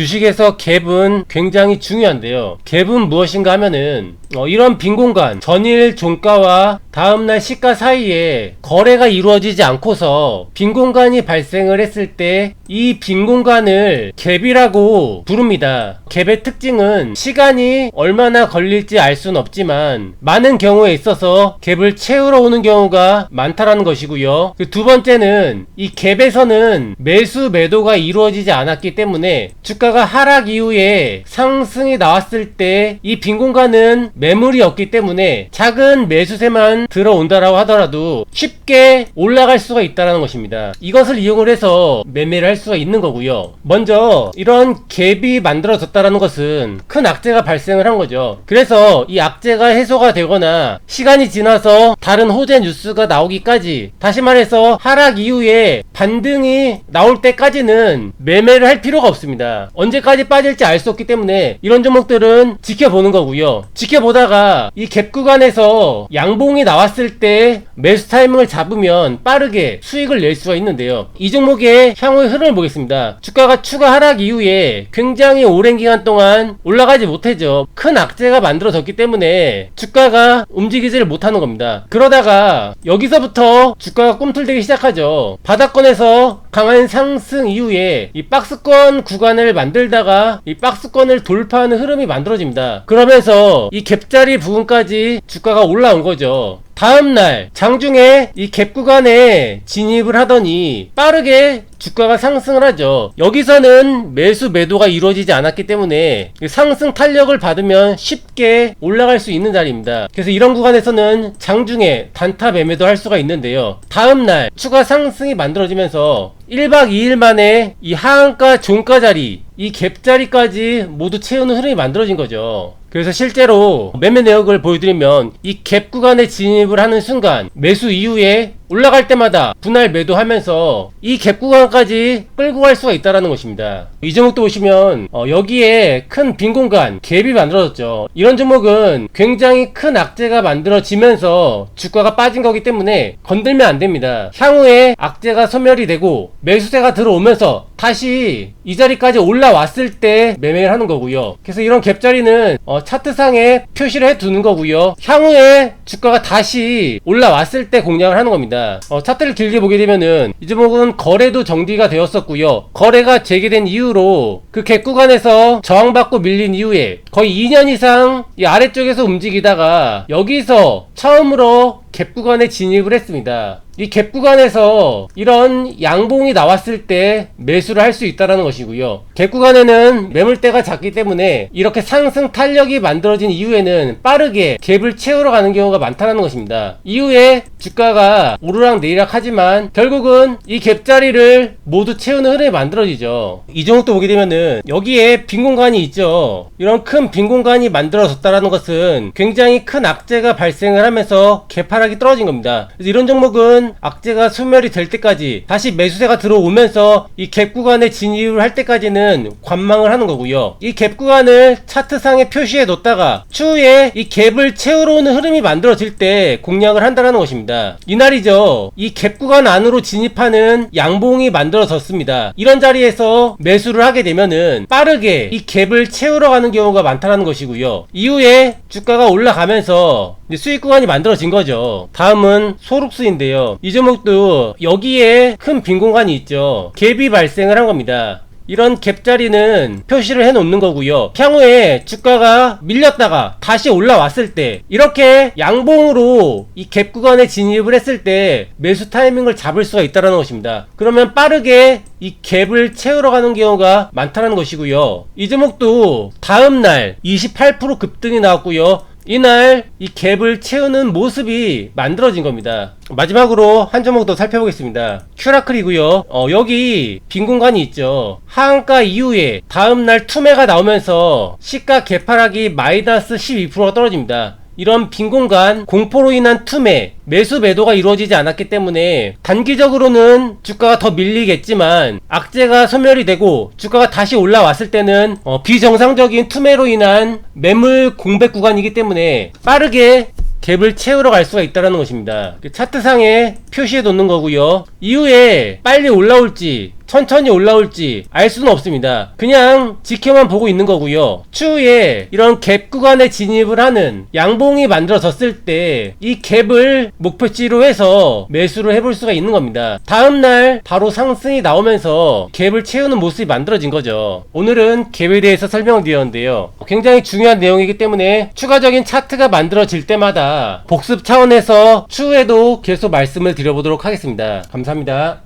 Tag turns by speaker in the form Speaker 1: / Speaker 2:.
Speaker 1: 주식에서 갭은 굉장히 중요한데요. 갭은 무엇인가 하면은 이런 빈 공간, 전일 종가와 다음날 시가 사이에 거래가 이루어지지 않고서 빈 공간이 발생을 했을 때 이 빈 공간을 갭이라고 부릅니다. 갭의 특징은 시간이 얼마나 걸릴지 알 수는 없지만 많은 경우에 있어서 갭을 채우러 오는 경우가 많다라는 것이고요. 그 두 번째는 이 갭에서는 매수 매도가 이루어지지 않았기 때문에 주가가 하락 이후에 상승이 나왔을 때 이 빈 공간은 매물이 없기 때문에 작은 매수세만 들어온다라고 하더라도 쉽게 올라갈 수가 있다는 것입니다. 이것을 이용을 해서 매매를 할 수가 있는 거고요. 먼저 이런 갭이 만들어졌다는 것은 큰 악재가 발생을 한 거죠. 그래서 이 악재가 해소가 되거나 시간이 지나서 다른 호재 뉴스가 나오기까지, 다시 말해서 하락 이후에 반등이 나올 때까지는 매매를 할 필요가 없습니다. 언제까지 빠질지 알 수 없기 때문에 이런 종목들은 지켜보는 거고요. 지켜보다가 이 갭 구간에서 양봉이 나왔을 때 매수 타이밍을 잡으면 빠르게 수익을 낼 수가 있는데요. 이 종목의 향후의 흐름을 보겠습니다. 주가가 추가 하락 이후에 굉장히 오랜 기간 동안 올라가지 못했죠. 큰 악재가 만들어졌기 때문에 주가가 움직이지를 못하는 겁니다. 그러다가 여기서부터 주가가 꿈틀대기 시작하죠. 바닥권에서 강한 상승 이후에 이 박스권 구간을 만들다가 이 박스권을 돌파하는 흐름이 만들어집니다. 그러면서 이 갭자리 부분까지 주가가 올라온 거죠. 다음날 장중에 이 갭 구간에 진입을 하더니 빠르게 주가가 상승을 하죠. 여기서는 매수 매도가 이루어지지 않았기 때문에 상승 탄력을 받으면 쉽게 올라갈 수 있는 자리입니다. 그래서 이런 구간에서는 장중에 단타 매매도 할 수가 있는데요. 다음날 추가 상승이 만들어지면서 1박 2일 만에 이 하한가 종가 자리, 이 갭 자리까지 모두 채우는 흐름이 만들어진 거죠. 그래서 실제로 매매 내역을 보여드리면 이 갭 구간에 진입을 하는 순간 매수 이후에 올라갈 때마다 분할 매도하면서 이 갭 구간까지 끌고 갈 수가 있다는 것입니다. 이 종목도 보시면 여기에 큰 빈 공간, 갭이 만들어졌죠. 이런 종목은 굉장히 큰 악재가 만들어지면서 주가가 빠진 거기 때문에 건들면 안 됩니다. 향후에 악재가 소멸이 되고 매수세가 들어오면서 다시 이 자리까지 올라왔을 때 매매를 하는 거고요. 그래서 이런 갭 자리는 차트상에 표시를 해 두는 거고요. 향후에 주가가 다시 올라왔을 때 공략을 하는 겁니다. 차트를 길게 보게 되면은 이 종목은 거래도 정지가 되었었고요. 거래가 재개된 이후로 그 갭 구간에서 저항받고 밀린 이후에 거의 2년 이상 이 아래쪽에서 움직이다가 여기서 처음으로 갭 구간에 진입을 했습니다. 이 갭 구간에서 이런 양봉이 나왔을 때 매수를 할 수 있다는 것이고요. 갭 구간에는 매물대가 작기 때문에 이렇게 상승 탄력이 만들어진 이후에는 빠르게 갭을 채우러 가는 경우가 많다는 것입니다. 이후에 주가가 오르락 내리락 하지만 결국은 이 갭 자리를 모두 채우는 흐름이 만들어지죠. 이 종목도 보게 되면은 여기에 빈 공간이 있죠. 이런 큰 빈 공간이 만들어졌다는 것은 굉장히 큰 악재가 발생을 하면서 개파락이 떨어진 겁니다. 그래서 이런 종목은 악재가 소멸이 될 때까지 다시 매수세가 들어오면서 이 갭 구간에 진입을 할 때까지는 관망을 하는 거고요. 이 갭 구간을 차트상에 표시해 놓다가 추후에 이 갭을 채우러 오는 흐름이 만들어질 때 공략을 한다는 것입니다. 이날이죠. 이 갭 구간 안으로 진입하는 양봉이 만들어졌습니다. 이런 자리에서 매수를 하게 되면은 빠르게 이 갭을 채우러 가는 경우가 많다는 것이고요. 이후에 주가가 올라가면서 수익 구간이 만들어진 거죠. 다음은 소룩스인데요. 이 종목도 여기에 큰 빈 공간이 있죠. 갭이 발생을 한 겁니다. 이런 갭 자리는 표시를 해 놓는 거고요. 향후에 주가가 밀렸다가 다시 올라왔을 때 이렇게 양봉으로 이 갭 구간에 진입을 했을 때 매수 타이밍을 잡을 수가 있다는 것입니다. 그러면 빠르게 이 갭을 채우러 가는 경우가 많다는 것이고요. 이 종목도 다음날 28% 급등이 나왔고요. 이날 이 갭을 채우는 모습이 만들어진 겁니다. 마지막으로 한 종목 더 살펴보겠습니다. 큐라클이고요. 여기 빈 공간이 있죠. 하한가 이후에 다음날 투매가 나오면서 시가 개파락이 마이너스 12%가 떨어집니다. 이런 빈 공간, 공포로 인한 투매, 매수 매도가 이루어지지 않았기 때문에 단기적으로는 주가가 더 밀리겠지만 악재가 소멸이 되고 주가가 다시 올라왔을 때는 비정상적인 투매로 인한 매물 공백 구간이기 때문에 빠르게 갭을 채우러 갈 수가 있다는 것입니다. 차트상에 표시해 놓는 거고요. 이후에 빨리 올라올지 천천히 올라올지 알 수는 없습니다. 그냥 지켜만 보고 있는 거고요. 추후에 이런 갭 구간에 진입을 하는 양봉이 만들어졌을 때 이 갭을 목표치로 해서 매수를 해볼 수가 있는 겁니다. 다음날 바로 상승이 나오면서 갭을 채우는 모습이 만들어진 거죠. 오늘은 갭에 대해서 설명을 드렸는데요. 굉장히 중요한 내용이기 때문에 추가적인 차트가 만들어질 때마다 복습 차원에서 추후에도 계속 말씀을 드려보도록 하겠습니다. 감사합니다.